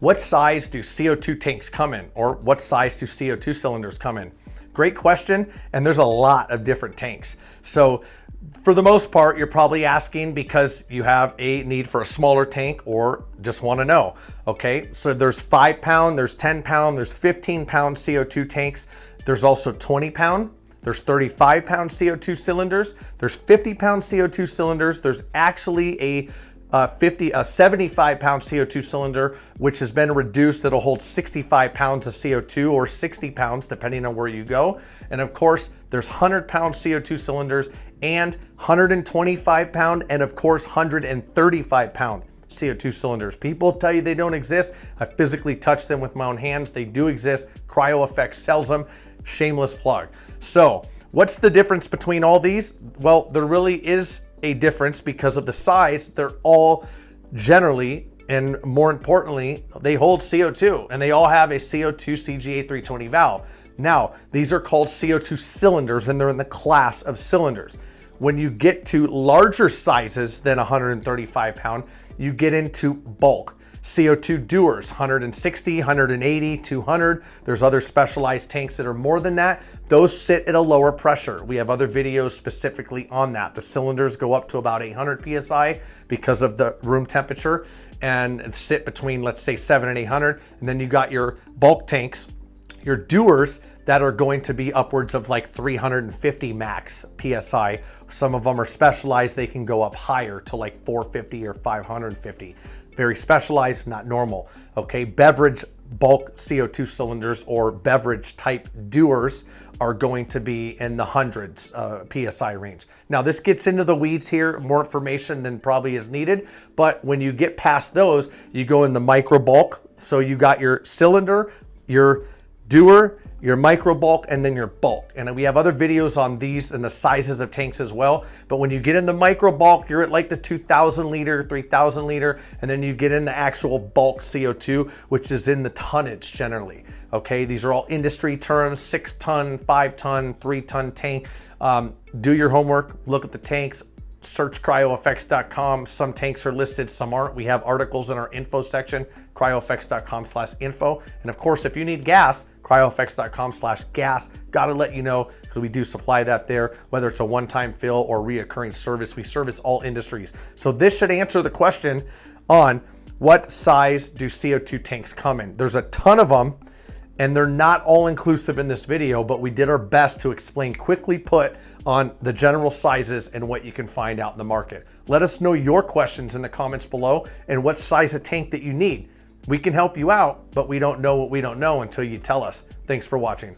What size do CO2 tanks come in, or what size do CO2 cylinders come in? Great question, and there's a lot of different tanks. So for the most part, you're probably asking because you have a need for a smaller tank or just want to know. Okay, so there's 5 pound, there's 10 pound, there's 15 pound CO2 tanks. There's also 20 pound. There's 35 pound CO2 cylinders. There's 50 pound CO2 cylinders. There's actually a 75 pound CO2 cylinder, which has been reduced, that'll hold 65 pounds of CO2 or 60 pounds, depending on where you go. And of course, there's 100 pound CO2 cylinders and 125 pound, and of course, 135 pound CO2 cylinders. People tell you they don't exist. I physically touched them with my own hands. They do exist. CryoFX sells them. Shameless plug. So what's the difference between all these? Well, there really is a difference because of the size. They're all generally, and more importantly, they hold CO2, and they all have a CO2 CGA 320 valve. Now, these are called CO2 cylinders, and they're in the class of cylinders. When you get to larger sizes than 135 pound, you get into bulk. CO2 dewars, 160, 180, 200. There's other specialized tanks that are more than that. Those sit at a lower pressure. We have other videos specifically on that. The cylinders go up to about 800 PSI because of the room temperature and sit between, let's say, 700 and 800. And then you got your bulk tanks, your dewars, that are going to be upwards of like 350 max PSI. Some of them are specialized. They can go up higher to like 450 or 550. Very specialized, not normal. Okay, beverage bulk CO2 cylinders or beverage type dewars are going to be in the hundreds PSI range. Now this gets into the weeds here, more information than probably is needed, but when you get past those, you go in the micro bulk. So you got your cylinder, your dewar, your micro bulk, and then your bulk. And we have other videos on these and the sizes of tanks as well. But when you get in the micro bulk, you're at like the 2,000 liter, 3,000 liter, and then you get in the actual bulk CO2, which is in the tonnage generally. Okay, these are all industry terms: 6 ton, 5 ton, 3 ton tank. Do your homework, look at the tanks. Search cryofx.com. Some tanks are listed, some aren't. We have articles in our info section, cryofx.com/info. And of course, if you need gas, cryofx.com/gas. Got to let you know, because we do supply that there, whether it's a one-time fill or reoccurring service. We service all industries. So this should answer the question on what size do CO2 tanks come in. There's a ton of them, and they're not all inclusive in this video, but we did our best to explain quickly put on the general sizes and what you can find out in the market. Let us know your questions in the comments below and what size of tank that you need. We can help you out, but we don't know what we don't know until you tell us. Thanks for watching.